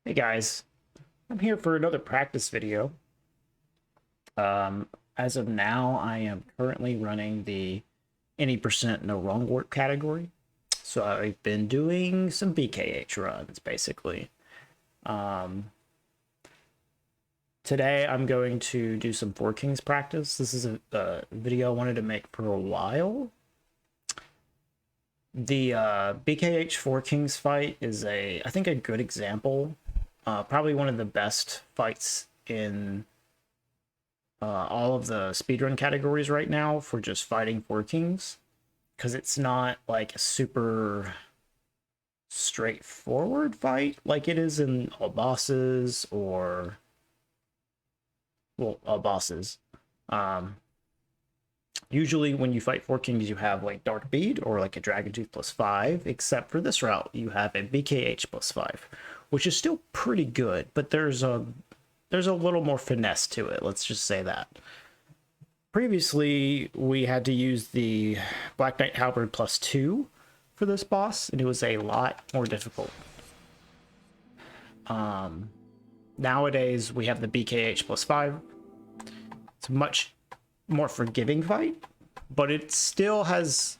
Hey guys, I'm here for another practice video. As of now, I am currently running the any percent no wrong work category. So I've been doing some BKH runs basically. Um, Today I'm going to do some Four Kings practice. This is a video I wanted to make for a while. The BKH Four Kings fight is I think a good example. Probably one of the best fights in all of the speedrun categories right now for just fighting Four Kings, because it's not like a super straightforward fight like it is in all bosses or all bosses. Um, Usually when you fight Four Kings, you have like Dark Bead or like a Dragon Tooth +5, except for this route, you have a BKH +5, which is still pretty good, but there's a little more finesse to it, let's just say that. Previously, we had to use the Black Knight Halberd +2 for this boss, and it was a lot more difficult. Nowadays, we have the BKH +5. It's a much more forgiving fight, but it still has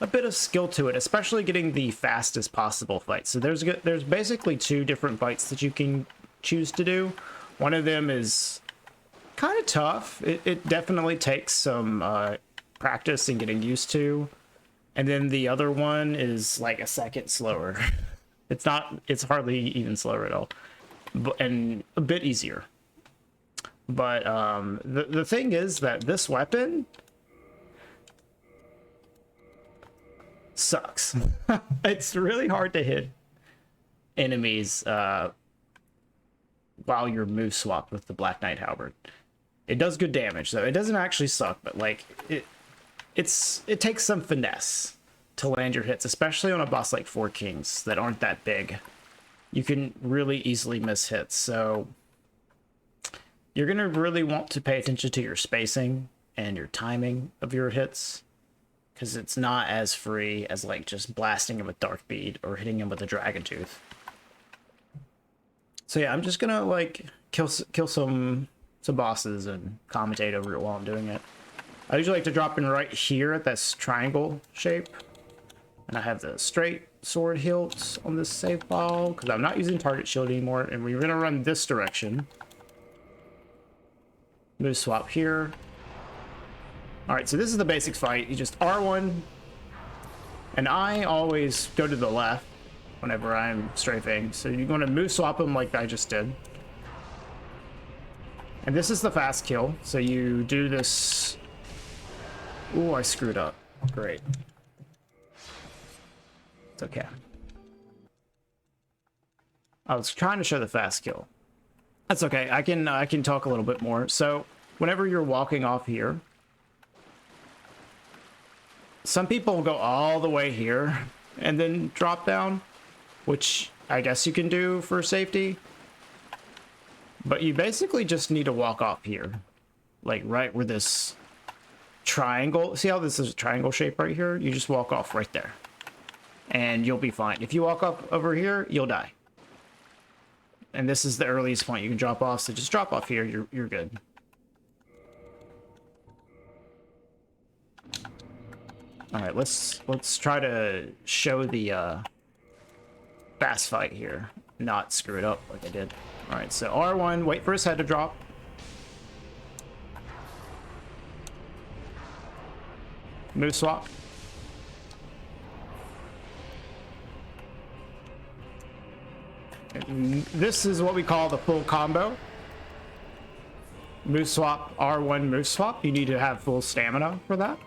a bit of skill to it, especially getting the fastest possible fight. So there's basically two different fights that you can choose to do. One of them is kind of tough. It definitely takes some practice and getting used to. And then the other one is like a second slower. It's hardly even slower at all, and a bit easier. But the thing is that this weapon sucks. It's really hard to hit enemies while you're move swapped with the Black Knight Halberd. It does good damage, though. It doesn't actually suck, but like it takes some finesse to land your hits, especially on a boss like Four Kings that aren't that big. You can really easily miss hits, so you're gonna really want to pay attention to your spacing and your timing of your hits, because it's not as free as like just blasting him with Dark Bead or hitting him with a Dragon Tooth. So yeah, I'm just gonna like kill some bosses and commentate over it while I'm doing it. I usually like to drop in right here at this triangle shape, and I have the straight sword hilt on this save file because I'm not using target shield anymore, and we're gonna run this direction. Move swap here. All right, so this is the basic fight. You just R1, and I always go to the left whenever I'm strafing. So you're going to move swap them like I just did. And this is the fast kill. So you do this. Ooh, I screwed up. Great. It's okay. I was trying to show the fast kill. That's okay. I can talk a little bit more. So whenever you're walking off here, some people go all the way here and then drop down, which I guess you can do for safety. But you basically just need to walk off here, like right where this triangle, see how this is a triangle shape right here? You just walk off right there and you'll be fine. If you walk up over here, you'll die. And this is the earliest point you can drop off, so just drop off here, you're good. All right, let's try to show the fast fight here, not screw it up like I did. All right, so R1, wait for his head to drop. Move swap. And this is what we call the full combo. Move swap, R1 move swap. You need to have full stamina for that.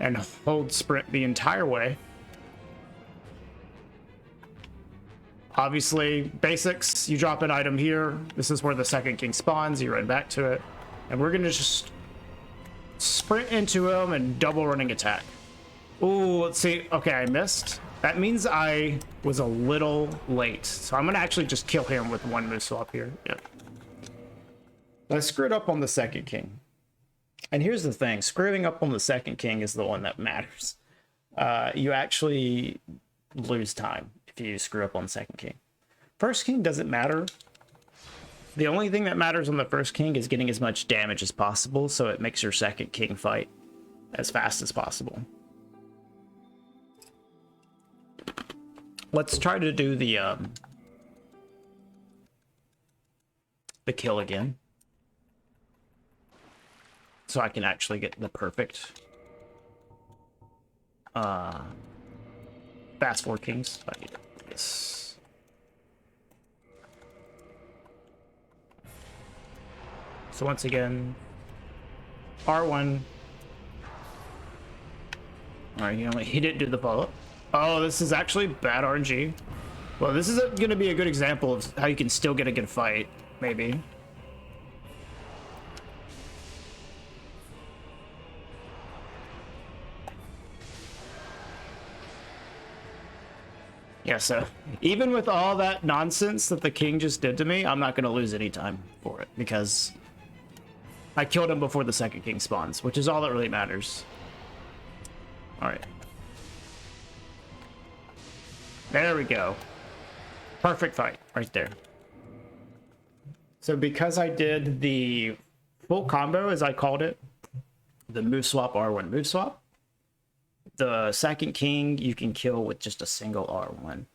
And hold sprint the entire way. Obviously, basics, you drop an item here. This is where the second king spawns. You run back to it. And we're going to just sprint into him and double running attack. Ooh, let's see. Okay, I missed. That means I was a little late. So I'm going to actually just kill him with one move swap here. Yep. I screwed up on the second king. And here's the thing. Screwing up on the second king is the one that matters. You actually lose time if you screw up on the second king. First king doesn't matter. The only thing that matters on the first king is getting as much damage as possible, so it makes your second king fight as fast as possible. Let's try to do the kill again, so I can actually get the perfect fast forward kings. I need this. So once again, R1. All right, he didn't do the follow-up. Oh, this is actually bad RNG. Well, this is going to be a good example of how you can still get a good fight, maybe. Yeah, so even with all that nonsense that the king just did to me, I'm not going to lose any time for it because I killed him before the second king spawns, which is all that really matters. All right. There we go. Perfect fight right there. So because I did the full combo, as I called it, the move swap R1 move swap, the second king you can kill with just a single R1.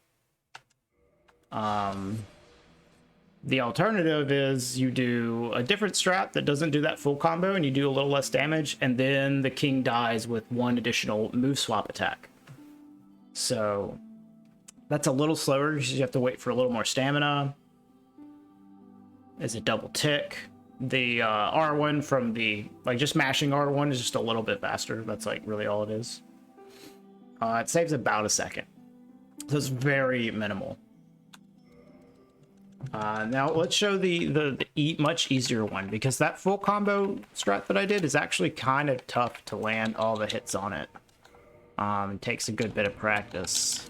The alternative is you do a different strat that doesn't do that full combo and you do a little less damage, and then the king dies with one additional move swap attack. So that's a little slower because you have to wait for a little more stamina. As a double tick. The R1 from the, like, just mashing R1 is just a little bit faster. That's like really all it is. It saves about a second. So it's very minimal. Now let's show the much easier one, because that full combo strat that I did is actually kind of tough to land all the hits on it. It takes a good bit of practice.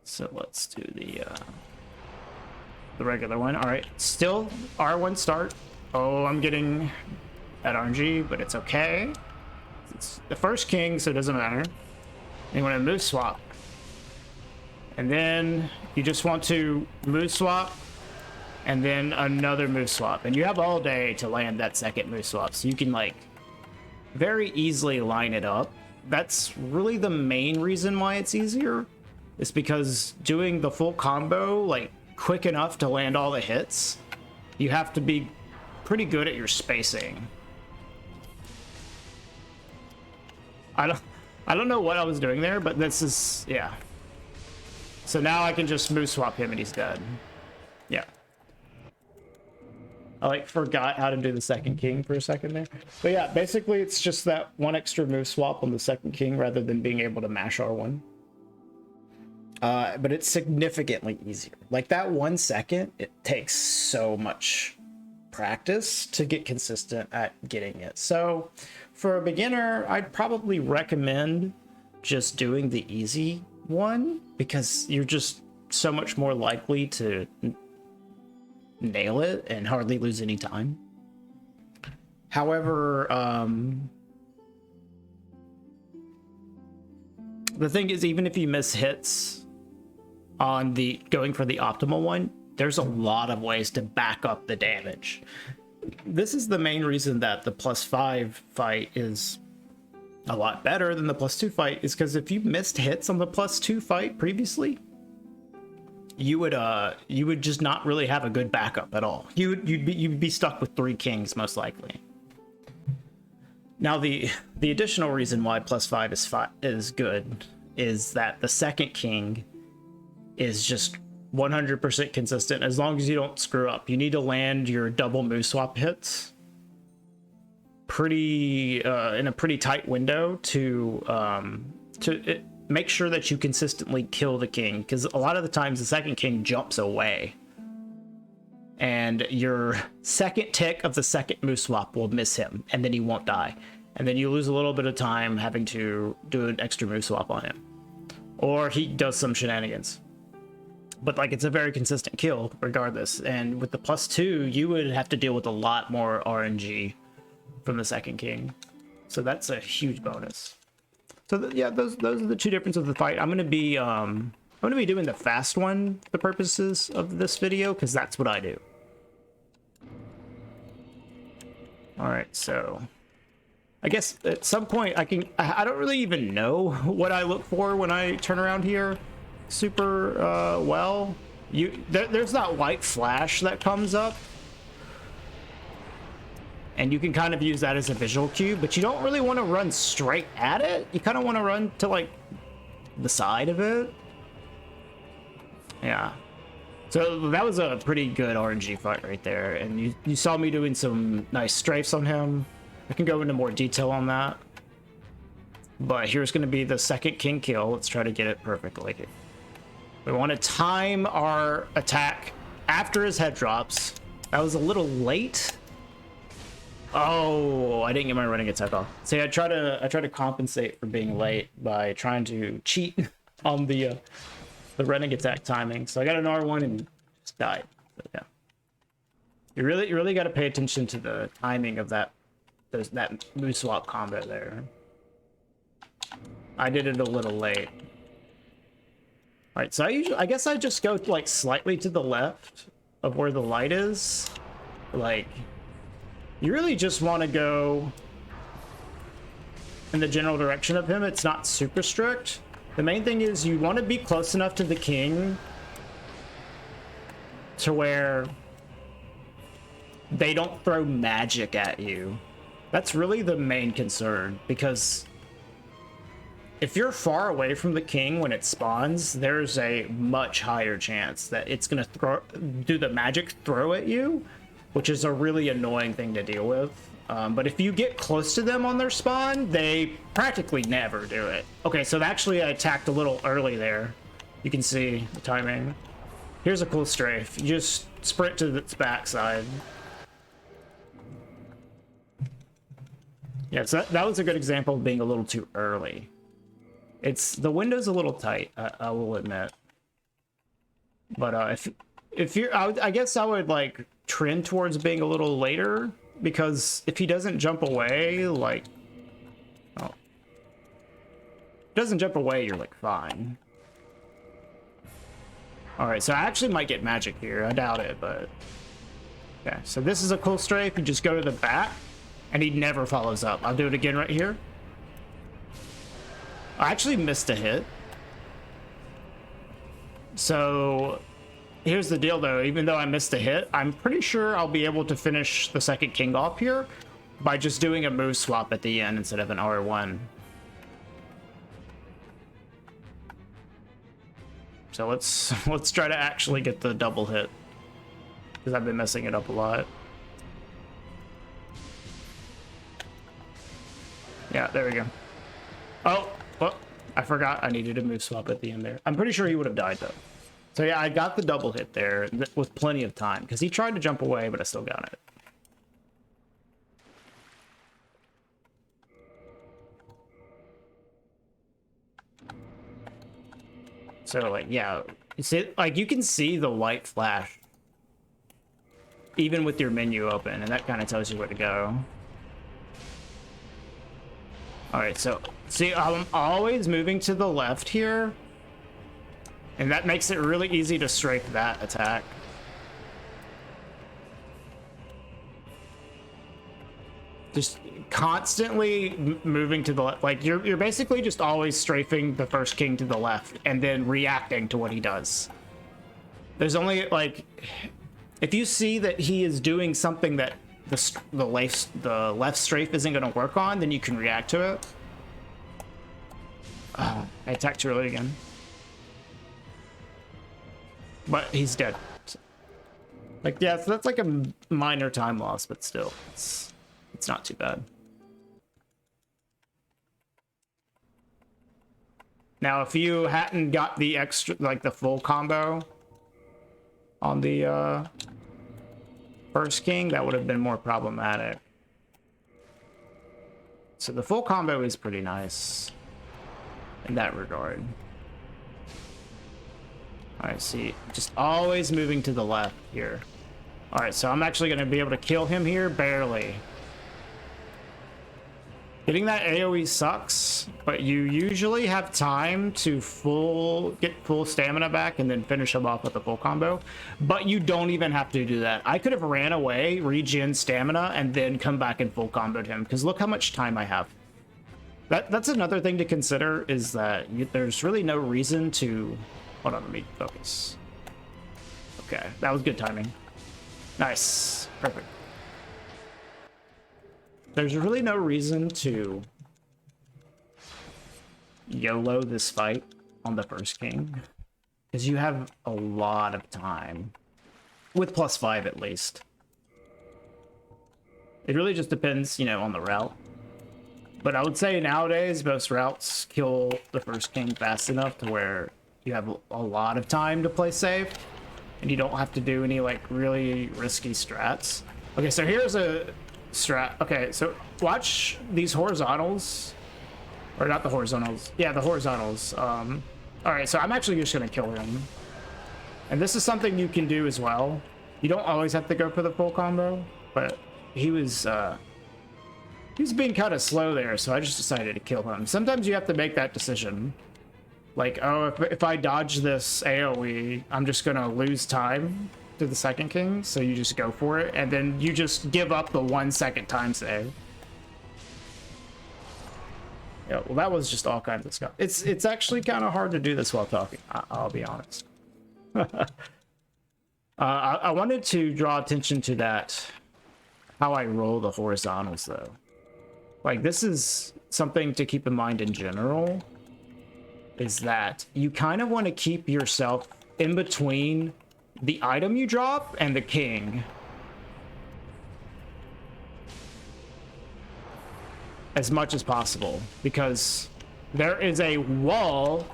So let's do the regular one. All right, still R1 start. Oh, I'm getting that RNG, but it's okay. It's the first king, so it doesn't matter. You want to move swap. And then you just want to move swap and then another move swap. And you have all day to land that second move swap. So you can, like, very easily line it up. That's really the main reason why it's easier. It's because doing the full combo, like, quick enough to land all the hits, you have to be pretty good at your spacing. I don't know what I was doing there, but this is, yeah. So now I can just move swap him and he's dead. Yeah. I, like, forgot how to do the second king for a second there. But yeah, basically it's just that one extra move swap on the second king rather than being able to mash R1. But it's significantly easier. Like, that 1 second, it takes so much practice to get consistent at getting it. So for a beginner, I'd probably recommend just doing the easy one, because you're just so much more likely to nail it and hardly lose any time. However, the thing is, even if you miss hits on the going for the optimal one, there's a lot of ways to back up the damage. This is the main reason that the +5 fight is a lot better than the +2 fight, is because if you missed hits on the +2 fight previously, you would just not really have a good backup at all. You'd be stuck with 3 kings most likely. Now the additional reason why +5 is good is that the second king is just 100% consistent as long as you don't screw up. You need to land your double move swap hits pretty in a pretty tight window to make sure that you consistently kill the king, because a lot of the times the second king jumps away and your second tick of the second move swap will miss him and then he won't die, and then you lose a little bit of time having to do an extra move swap on him, or he does some shenanigans. But, like, it's a very consistent kill regardless. And with the +2, you would have to deal with a lot more RNG from the second king. So that's a huge bonus. So yeah, those are the two differences of the fight. I'm gonna be doing the fast one for the purposes of this video because that's what I do. All right, so I guess at some point I don't really even know what I look for when I turn around here super well. There's that white flash that comes up, and you can kind of use that as a visual cue, but you don't really want to run straight at it. You kind of want to run to like the side of it. Yeah. So that was a pretty good RNG fight right there, and you saw me doing some nice strafes on him. I can go into more detail on that. But here's going to be the second king kill. Let's try to get it perfectly. We want to time our attack after his head drops. That was a little late. Oh, I didn't get my running attack off. See, I try to compensate for being late by trying to cheat on the running attack timing. So I got an R1 and just died. So, yeah. You really got to pay attention to the timing of that moveswap combo there. I did it a little late. All right, so I guess I just go like slightly to the left of where the light is. Like, you really just want to go in the general direction of him. It's not super strict. The main thing is you want to be close enough to the king to where they don't throw magic at you. That's really the main concern, because if you're far away from the king when it spawns, there's a much higher chance that it's going to do the magic throw at you, which is a really annoying thing to deal with. But if you get close to them on their spawn, they practically never do it. Okay, so actually I attacked a little early there. You can see the timing. Here's a cool strafe. You just sprint to its backside. Yeah, so that was a good example of being a little too early. The window's a little tight, I will admit. But if you're, I guess I would like trend towards being a little later, because if he doesn't jump away, like, oh, doesn't jump away, you're like fine. All right, so I actually might get magic here. I doubt it, but okay. So this is a cool strafe. You just go to the back, and he never follows up. I'll do it again right here. I actually missed a hit. So here's the deal though, even though I missed a hit, I'm pretty sure I'll be able to finish the second king off here by just doing a move swap at the end instead of an R1. So let's try to actually get the double hit, because I've been messing it up a lot. Yeah, there we go. Oh, well, I forgot I needed a move swap at the end there. I'm pretty sure he would have died though. So yeah, I got the double hit there with plenty of time, because he tried to jump away, but I still got it. So like, yeah, like you can see the white flash even with your menu open, and that kind of tells you where to go. All right, so see, I'm always moving to the left here, and that makes it really easy to strafe that attack. Just constantly moving to the left. Like, you're basically just always strafing the first king to the left and then reacting to what he does. There's only, like, if you see that he is doing something that the left strafe isn't going to work on, then you can react to it. I attacked too early again. But he's dead. Like, yeah, so that's like a minor time loss, but still, it's not too bad. Now, if you hadn't got the extra, like the full combo on the first king, that would have been more problematic. So the full combo is pretty nice in that regard. All right, see, just always moving to the left here. All right, so I'm actually going to be able to kill him here, barely. Getting that AoE sucks, but you usually have time to get full stamina back and then finish him off with a full combo. But you don't even have to do that. I could have ran away, regen stamina, and then come back and full comboed him, because look how much time I have. That's another thing to consider, is that there's really no reason to... Hold on, let me focus. Okay, that was good timing. Nice. Perfect. There's really no reason to YOLO this fight on the first king, because you have a lot of time, with +5 at least. It really just depends, you know, on the route. But I would say nowadays, most routes kill the first king fast enough to where you have a lot of time to play safe, and you don't have to do any, like, really risky strats. Okay, so here's a strat. Okay, so watch these horizontals. Or not the horizontals. Yeah, the horizontals. Alright, so I'm actually just gonna kill him. And this is something you can do as well. You don't always have to go for the full combo, but he was being kind of slow there, so I just decided to kill him. Sometimes you have to make that decision. Like, oh, if I dodge this AoE, I'm just gonna lose time to the second king, so you just go for it, and then you just give up the 1 second time save. Yeah, well, that was just all kinds of stuff. It's actually kind of hard to do this while talking, I'll be honest. I wanted to draw attention to that, how I roll the horizontals, though. Like, this is something to keep in mind in general, is that you kind of want to keep yourself in between the item you drop and the king as much as possible, because there is a wall.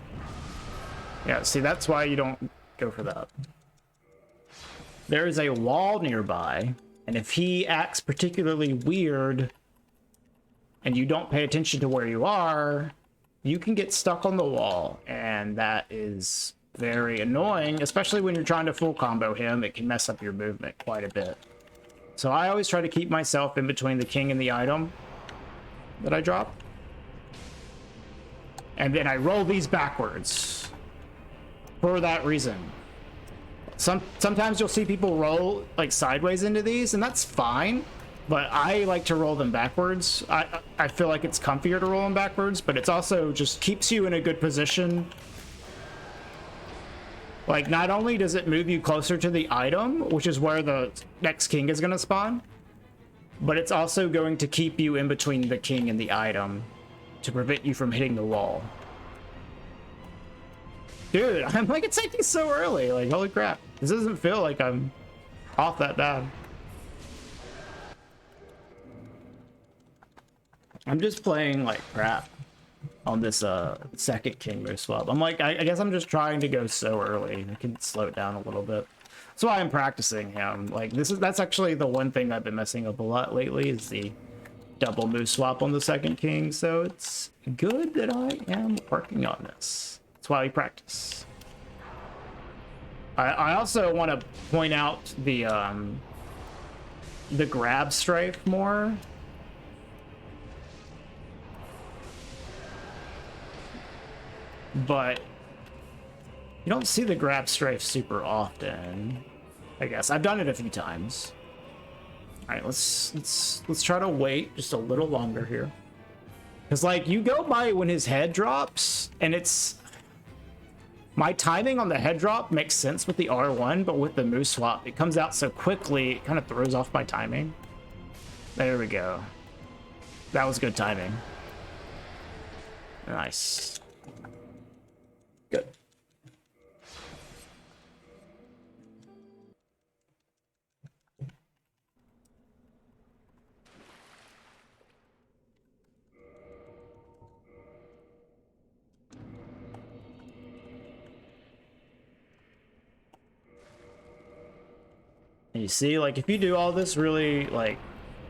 Yeah, see, that's why you don't go for that. There is a wall nearby, and if he acts particularly weird and you don't pay attention to where you are, you can get stuck on the wall, and that is very annoying, especially when you're trying to full combo him. It can mess up your movement quite a bit. So I always try to keep myself in between the king and the item that I drop. And then I roll these backwards for that reason. Sometimes you'll see people roll like sideways into these, and that's fine, but I like to roll them backwards. I feel like it's comfier to roll them backwards, but it's also just keeps you in a good position. Like, not only does it move you closer to the item, which is where the next king is going to spawn, but it's also going to keep you in between the king and the item to prevent you from hitting the wall. Dude, I'm like, it's acting so early. Like, holy crap. This doesn't feel like I'm off that bad. I'm just playing like crap on this second king moveswap. I'm like, I guess I'm just trying to go so early. I can slow it down a little bit. That's why I'm practicing him. Like, that's actually the one thing I've been messing up a lot lately, is the double moveswap on the second king. So it's good that I am working on this. That's why we practice. I also want to point out the grab strafe more. But you don't see the grab strafe super often, I guess. I've done it a few times. All right, let's try to wait just a little longer here, because like, you go by when his head drops, and it's my timing on the head drop makes sense with the R1, but with the moveswap, it comes out so quickly, it kind of throws off my timing. There we go. That was good timing. Nice. Good. And you see, like, if you do all this really, like,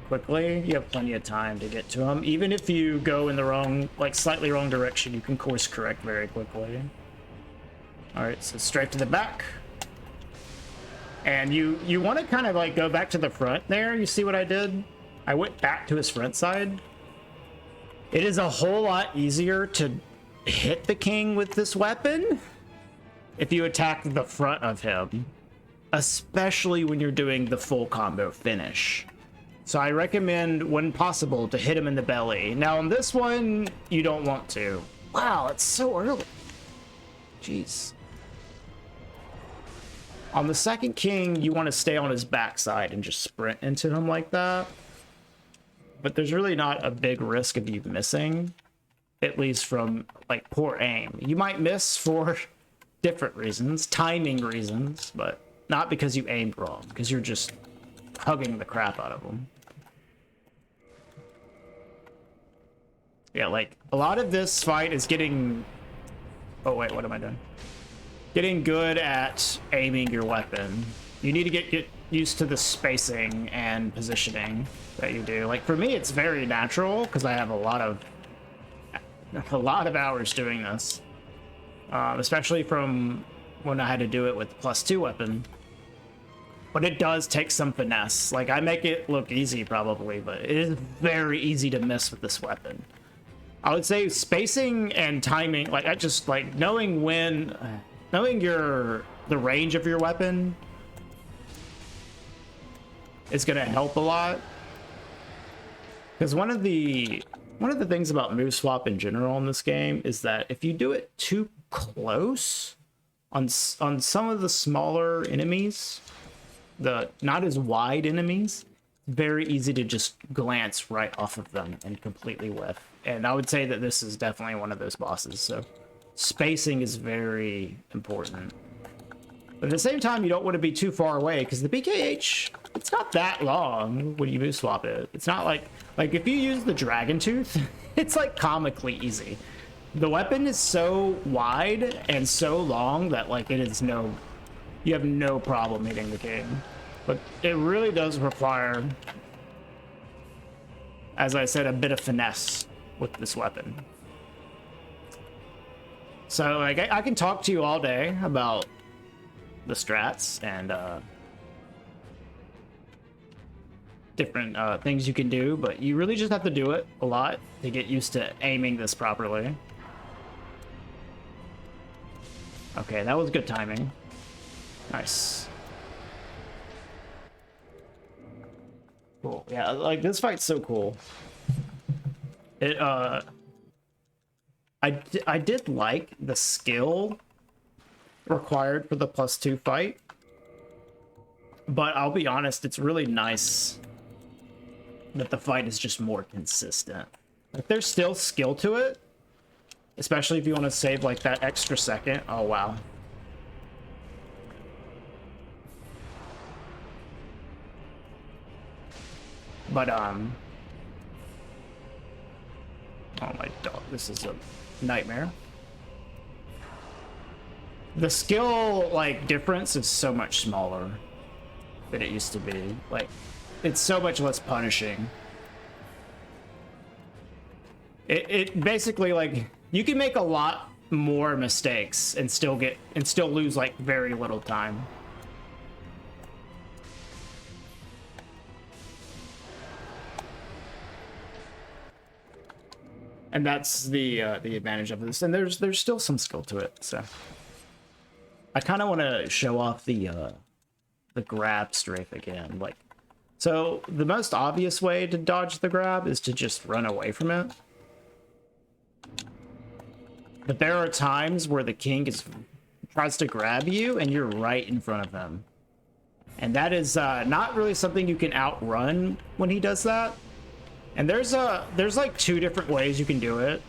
quickly, you have plenty of time to get to him. Even if you go in the wrong, like, slightly wrong direction, you can course correct very quickly. Alright, so straight to the back. And you want to kind of, like, go back to the front there. You see what I did? I went back to his front side. It is a whole lot easier to hit the king with this weapon if you attack the front of him, especially when you're doing the full combo finish. So I recommend, when possible, to hit him in the belly. Now on this one, you don't want to. Wow, it's so early. Jeez. On the second king, you want to stay on his backside and just sprint into him like that. But there's really not a big risk of you missing, at least from like poor aim. You might miss for different reasons, timing reasons, but not because you aimed wrong, because you're just hugging the crap out of him. Yeah, like a lot of this fight is getting... Oh wait, what am I doing? Getting good at aiming your weapon. You need to get used to the spacing and positioning that you do. Like for me, it's very natural because I have a lot of hours doing this, especially from when I had to do it with the +2 weapon. But it does take some finesse. Like I make it look easy probably, but it is very easy to miss with this weapon. I would say spacing and timing, like I just like knowing the range of your weapon is gonna help a lot. Because one of the things about moveswap in general in this game is that if you do it too close on some of the smaller enemies, the not as wide enemies, very easy to just glance right off of them and completely whiff. And I would say that this is definitely one of those bosses, so spacing is very important. But at the same time, you don't want to be too far away, because the BKH, it's not that long when you move swap it. It's not like if you use the Dragon Tooth, it's like comically easy. The weapon is so wide and so long that like you have no problem hitting the king. But it really does require, as I said, a bit of finesse with this weapon. So like I can talk to you all day about the strats and different things you can do, but you really just have to do it a lot to get used to aiming this properly. Okay, that was good timing. Nice. Cool. Yeah, like this fight's so cool. It I did like the skill required for the +2 fight, but I'll be honest, it's really nice that the fight is just more consistent. Like there's still skill to it, especially if you want to save like that extra second. Oh wow. But oh my dog, this is a nightmare. The skill like difference is so much smaller than it used to be. Like it's so much less punishing. It basically like you can make a lot more mistakes and still lose like very little time. And that's the advantage of this. And there's still some skill to it. So I kind of want to show off the grab strafe again. Like, so the most obvious way to dodge the grab is to just run away from it. But there are times where the king tries to grab you and you're right in front of him. And that is not really something you can outrun when he does that. And there's like 2 different ways you can do it.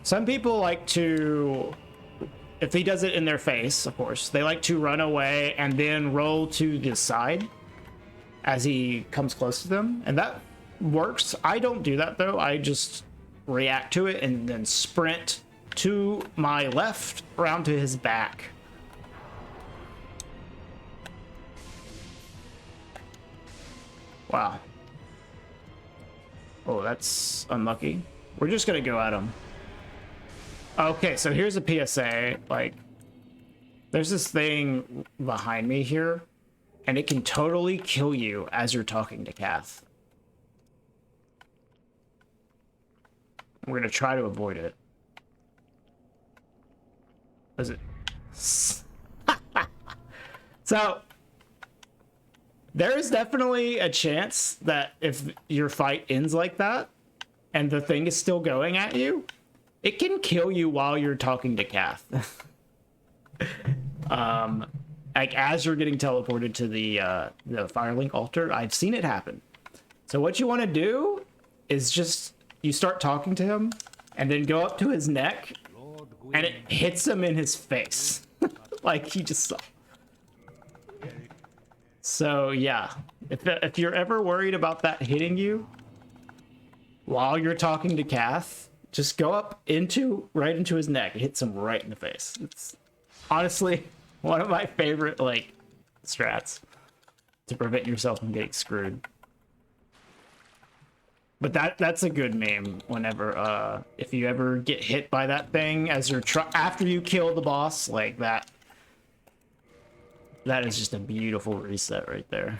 Some people like to, if he does it in their face, of course, they like to run away and then roll to the side as he comes close to them. And that works. I don't do that though. I just react to it and then sprint to my left around to his back. Wow. Oh, that's unlucky. We're just gonna go at him. Okay, so here's a PSA. Like, there's this thing behind me here and it can totally kill you as you're talking to Kath. We're gonna try to avoid it. Is it? So there is definitely a chance that if your fight ends like that and the thing is still going at you, it can kill you while you're talking to Kath. Like as you're getting teleported to the Firelink altar, I've seen it happen. So what you want to do is just you start talking to him and then go up to his neck and it hits him in his face. Like he just saw. So yeah, if you're ever worried about that hitting you while you're talking to Kath, just go up right into his neck. It hits him right in the face. It's honestly one of my favorite like strats to prevent yourself from getting screwed. But that's a good meme whenever if you ever get hit by that thing as you're after you kill the boss, like that is just a beautiful reset right there.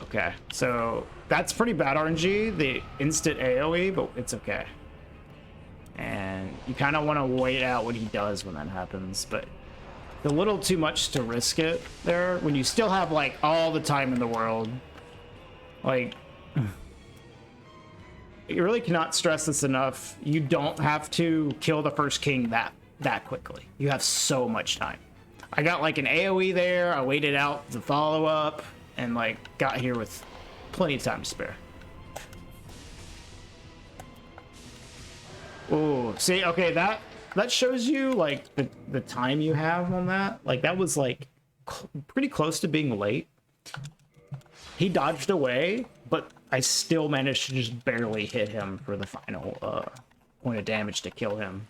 Okay, so that's pretty bad RNG, the instant AoE, but it's okay. And you kind of want to wait out what he does when that happens, but a little too much to risk it there when you still have like all the time in the world. Like, you really cannot stress this enough. You don't have to kill the first king that quickly. You have so much time. I got like an AoE there. I waited out the follow-up and like got here with plenty of time to spare. Oh, see, okay, that shows you like the time you have on that. Like that was like pretty close to being late. He dodged away, but I still managed to just barely hit him for the final point of damage to kill him.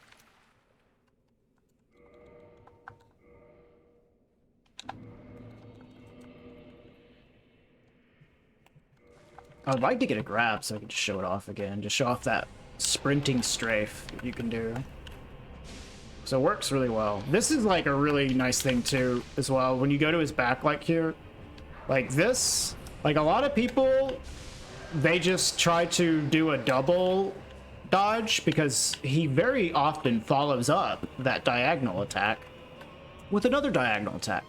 I'd like to get a grab so I can just show it off again. Just show off that sprinting strafe that you can do. So it works really well. This is like a really nice thing too, as well. When you go to his back like here, like this, like a lot of people, they just try to do a double dodge because he very often follows up that diagonal attack with another diagonal attack.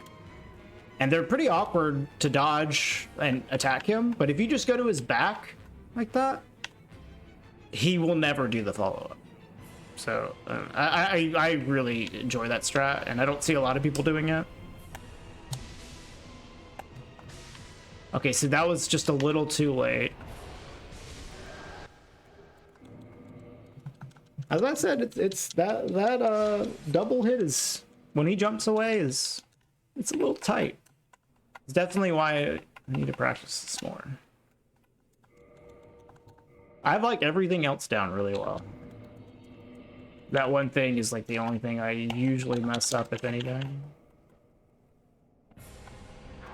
And they're pretty awkward to dodge and attack him, but if you just go to his back like that, he will never do the follow-up. So I really enjoy that strat, and I don't see a lot of people doing it. Okay, so that was just a little too late. As I said, it's that double hit is when he jumps away it's a little tight. It's definitely why I need to practice this more. I have like everything else down really well. That one thing is like the only thing I usually mess up, if anything.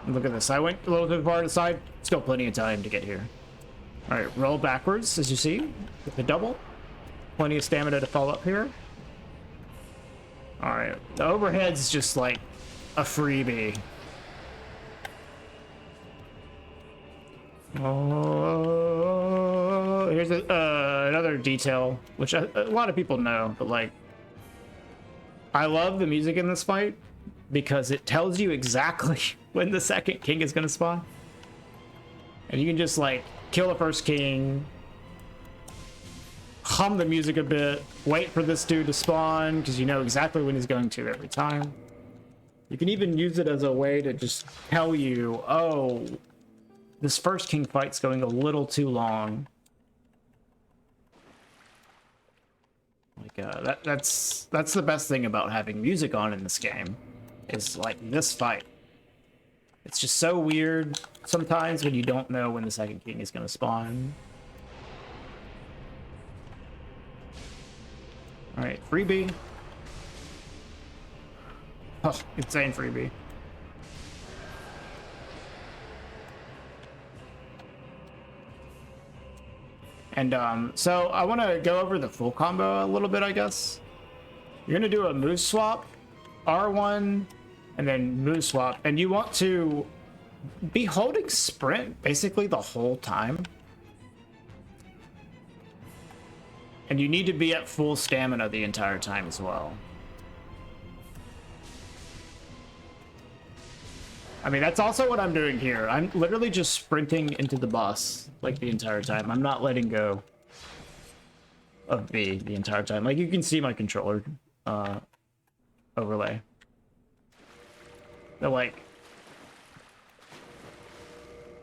Look at this. I went a little too far to the side. Still plenty of time to get here. All right, roll backwards, as you see, with the double. Plenty of stamina to follow up here. All right, the overhead's just like a freebie. Oh, here's another detail, which a lot of people know, but like, I love the music in this fight because it tells you exactly when the second king is going to spawn. And you can just like kill the first king, hum the music a bit, wait for this dude to spawn because you know exactly when he's going to every time. You can even use it as a way to just tell you, oh, this first king fight's going a little too long. Like that's the best thing about having music on in this game, is like this fight. It's just so weird sometimes when you don't know when the second king is going to spawn. All right, freebie. Oh, insane freebie. And so I want to go over the full combo a little bit, I guess. You're going to do a move swap R1 and then move swap, and you want to be holding sprint basically the whole time. And you need to be at full stamina the entire time as well. I mean, that's also what I'm doing here. I'm literally just sprinting into the boss, like, the entire time. I'm not letting go of B the entire time. Like, you can see my controller overlay. They're like...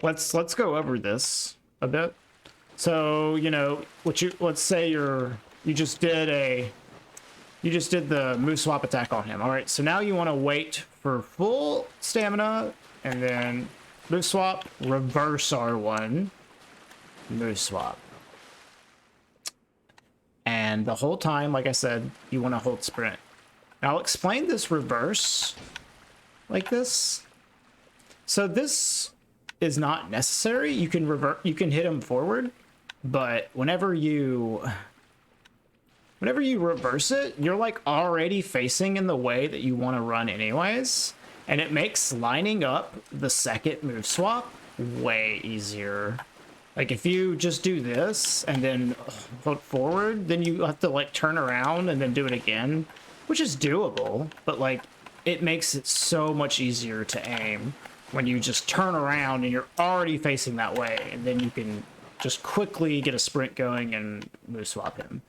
Let's go over this a bit. So, you know, let's say you just did the move swap attack on him. All right, so now you want to wait for full stamina and then move swap, reverse R1, move swap. And the whole time, like I said, you want to hold sprint. Now I'll explain this reverse like this. So this is not necessary. You can hit him forward, but whenever you reverse it, you're like already facing in the way that you want to run anyways, and it makes lining up the second move swap way easier. Like, if you just do this and then hold forward, then you have to like turn around and then do it again, which is doable, but like it makes it so much easier to aim when you just turn around and you're already facing that way, and then you can just quickly get a sprint going and move swap him.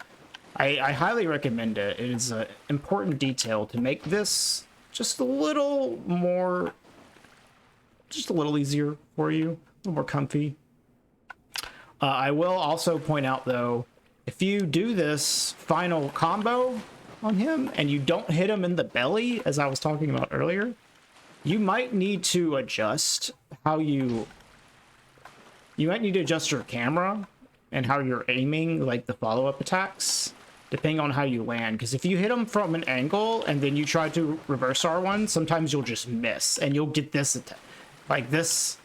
I highly recommend it. It is an important detail to make this just a little more, just a little easier for you, a little more comfy. I will also point out, though, if you do this final combo on him and you don't hit him in the belly, as I was talking about earlier, you might need to adjust you might need to adjust your camera and how you're aiming, like the follow-up attacks, depending on how you land. Because if you hit them from an angle and then you try to reverse R1, sometimes you'll just miss and you'll get this attack. Like, this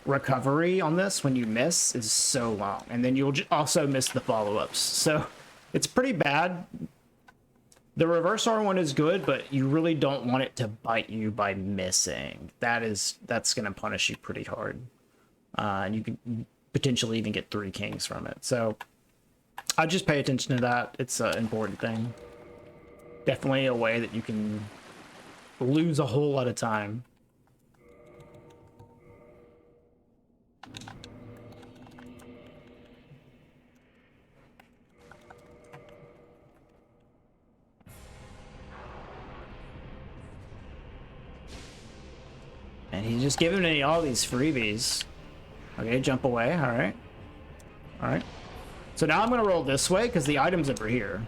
recovery on this when you miss is so long, and then you'll also miss the follow-ups. So it's pretty bad. The reverse R1 is good, but you really don't want it to bite you by missing. That's going to punish you pretty hard. And you can potentially even get 3 kings from it. So I just pay attention to that. It's an important thing. Definitely a way that you can lose a whole lot of time. And he's just giving me all these freebies. Okay, jump away. All right. All right. So now I'm going to roll this way because the item's over here.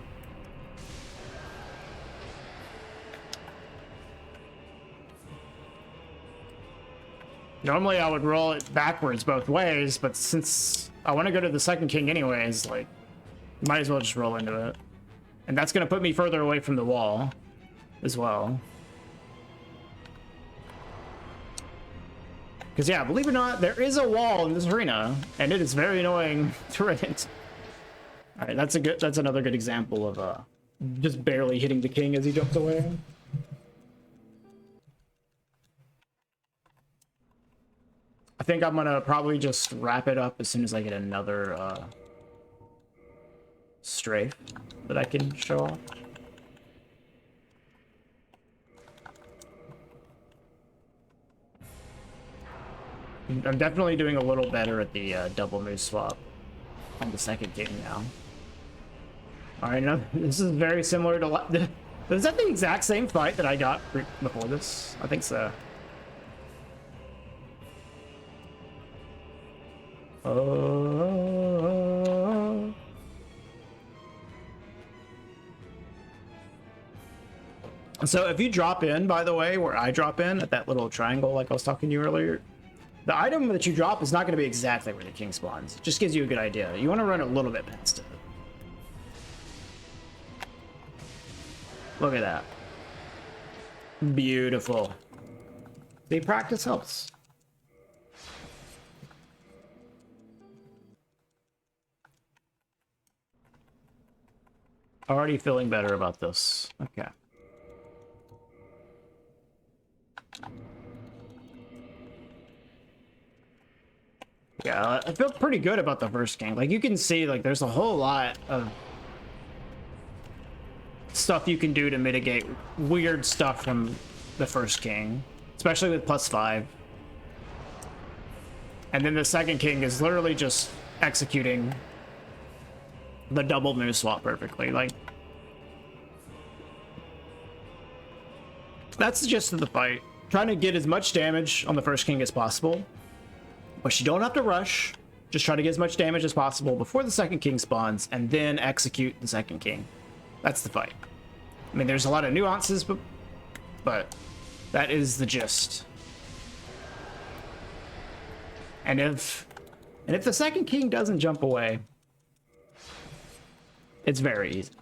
Normally I would roll it backwards both ways, but since I want to go to the second king anyways, like, might as well just roll into it. And that's going to put me further away from the wall as well. Because, yeah, believe it or not, there is a wall in this arena, and it is very annoying to run into. All right, that's another good example of just barely hitting the king as he jumps away. I think I'm gonna probably just wrap it up as soon as I get another strafe that I can show off. I'm definitely doing a little better at the double move swap on the second king now. All right, now this is very similar to... Is that the exact same fight that I got before this? I think so. So if you drop in, by the way, where I drop in at that little triangle like I was talking to you earlier, the item that you drop is not going to be exactly where the king spawns. It just gives you a good idea. You want to run a little bit past it. Look at that. Beautiful. The practice helps. Already feeling better about this. Okay. Yeah, I feel pretty good about the first king. Like, you can see, like, there's a whole lot of stuff you can do to mitigate weird stuff from the first king, especially with +5. And then the second king is literally just executing the double move swap perfectly. Like, that's the gist of the fight. Trying to get as much damage on the first king as possible, but you don't have to rush. Just try to get as much damage as possible before the second king spawns, and then execute the second king. That's the fight. I mean, there's a lot of nuances, but that is the gist. And if the second king doesn't jump away, it's very easy.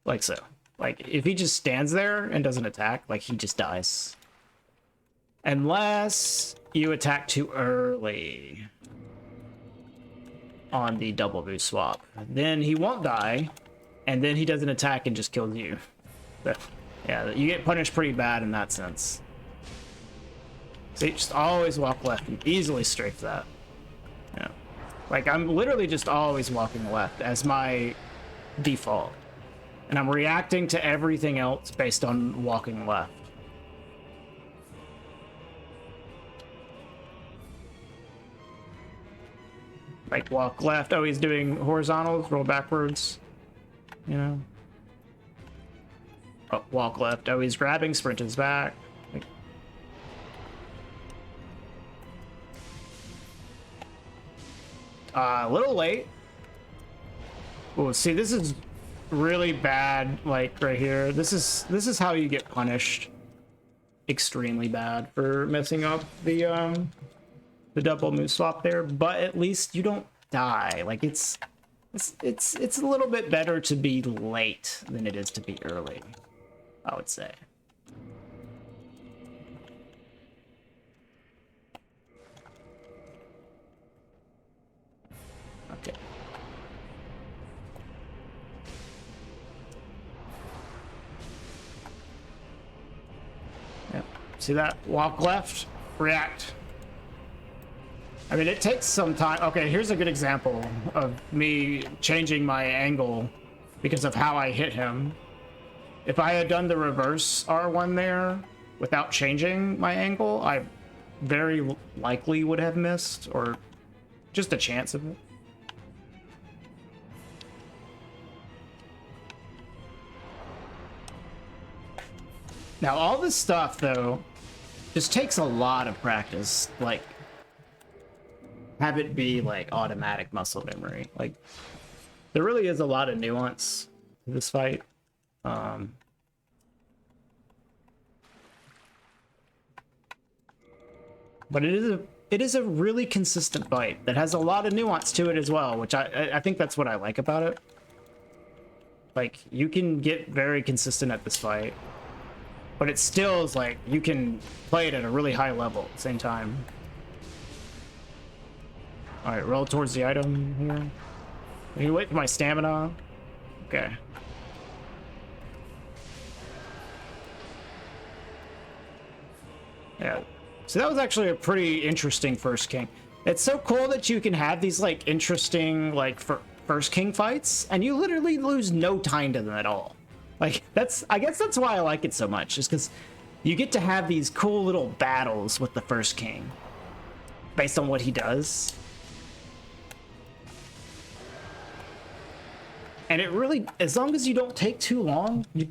Like so. Like, if he just stands there and doesn't attack, like, he just dies. Unless you attack too early on the double boost swap. Then he won't die, and then he doesn't attack and just kills you. But, yeah, you get punished pretty bad in that sense. So you just always walk left and easily strafe that. Yeah. Like, I'm literally just always walking left as my default. And I'm reacting to everything else based on walking left. Like, walk left. Oh, he's doing horizontals, roll backwards. You know? Oh, walk left. Oh, he's grabbing, sprint his back. Like, a little late. Oh, see, this is really bad, like, right here. This is how you get punished extremely bad for messing up the double move swap there, but at least you don't die. Like, it's a little bit better to be late than it is to be early, I would say. Okay. Yep. See that? Walk left, react. I mean, it takes some time. Okay, here's a good example of me changing my angle because of how I hit him. If I had done the reverse R1 there without changing my angle, I very likely would have missed, or just a chance of it. Now, all this stuff, though, just takes a lot of practice. Like, have it be, like, automatic muscle memory. Like, there really is a lot of nuance to this fight. But it is a really consistent fight that has a lot of nuance to it as well, which I think that's what I like about it. Like, you can get very consistent at this fight, but it still is like you can play it at a really high level at the same time. All right, roll towards the item here. Can you wait for my stamina? Okay. Yeah. So that was actually a pretty interesting first king. It's so cool that you can have these, like, interesting, like, first king fights, and you literally lose no time to them at all. Like, I guess that's why I like it so much, is because you get to have these cool little battles with the first king based on what he does. And it really, as long as you don't take too long, you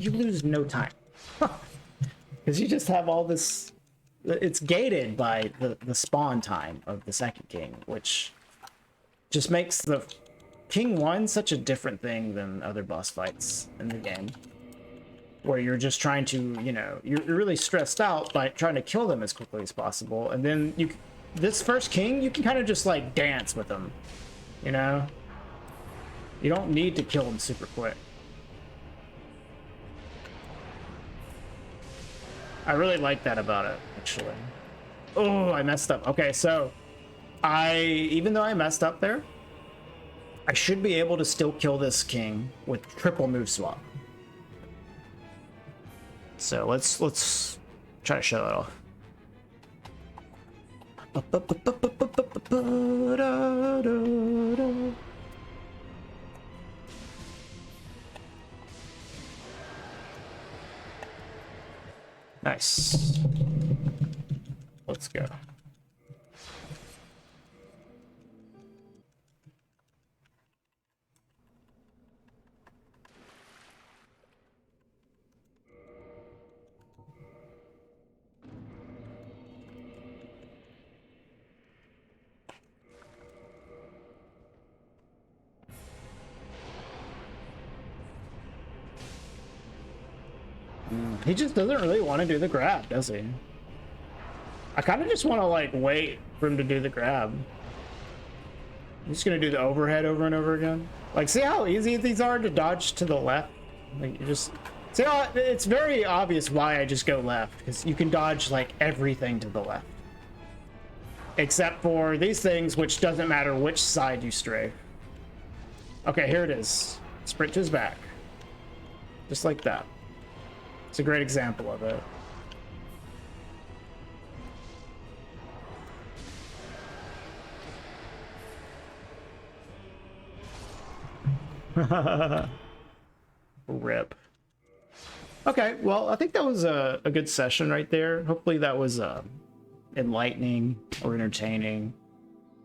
lose no time. Because you just have all this, it's gated by the spawn time of the second king, which just makes the King 1 such a different thing than other boss fights in the game. Where you're just trying to, you know, you're really stressed out by trying to kill them as quickly as possible. And then this first king, you can kind of just, like, dance with them, you know? You don't need to kill him super quick. I really like that about it, actually. Oh, I messed up. Okay, so even though I messed up there, I should be able to still kill this king with triple move swap. So let's try to show that off. Ba-da-da-da. Nice. Let's go. He just doesn't really want to do the grab, does he? I kind of just want to like wait for him to do the grab. I'm just gonna do the overhead over and over again. Like, see how easy these are to dodge to the left? Like, you just see how it's very obvious why I just go left, because you can dodge like everything to the left, except for these things, which doesn't matter which side you strafe. Okay, here it is. Sprint to his back, just like that. It's a great example of it. Rip. Okay, well, I think that was a good session right there. Hopefully that was enlightening or entertaining.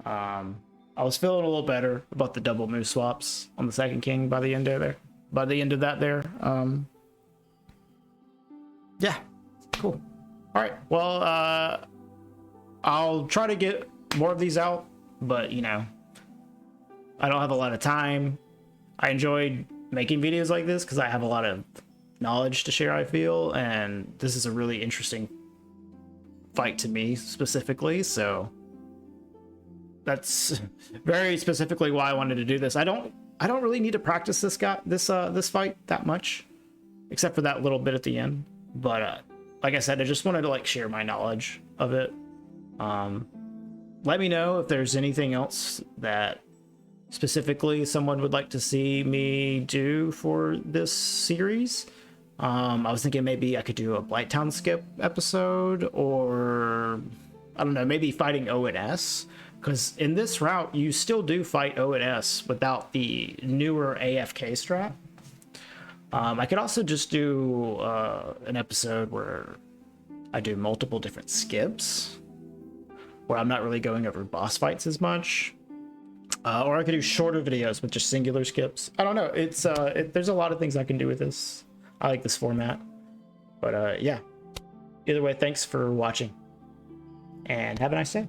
I was feeling a little better about the double move swaps on the second king by the end of there. By the end of that there. Yeah, cool. All right, well, I'll try to get more of these out, but you know, I don't have a lot of time. I enjoyed making videos like this because I have a lot of knowledge to share, I feel, and this is a really interesting fight to me specifically, so that's very specifically why I wanted to do this. I don't really need to practice this fight that much, except for that little bit at the end. But like I said, I just wanted to like share my knowledge of it. Let me know if there's anything else that specifically someone would like to see me do for this series. I was thinking maybe I could do a Blighttown skip episode, or I don't know, maybe fighting O and S, because in this route you still do fight O and S without the newer AFK strat. I could also just do an episode where I do multiple different skips, where I'm not really going over boss fights as much. Or I could do shorter videos with just singular skips. I don't know. It's there's a lot of things I can do with this. I like this format. But yeah. Either way, thanks for watching. And have a nice day.